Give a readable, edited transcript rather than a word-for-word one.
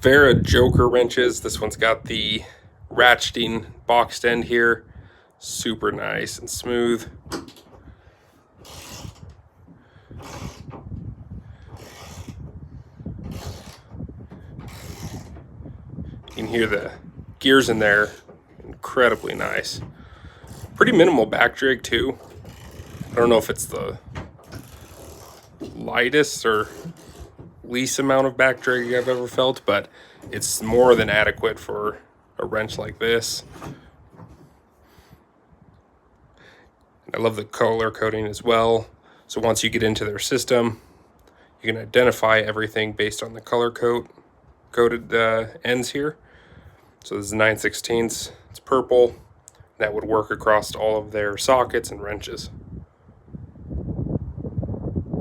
Wera Joker wrenches. This one's got the ratcheting boxed end here. Super nice and smooth. You can hear the gears in there. Incredibly nice. Pretty minimal back drag too. I don't know if it's the lightest or least amount of back drag I've ever felt, but it's more than adequate for a wrench like this. I love the color coding as well. So once you get into their system, you can identify everything based on the color coded ends here. So this is 9/16. It's purple. That would work across all of their sockets and wrenches.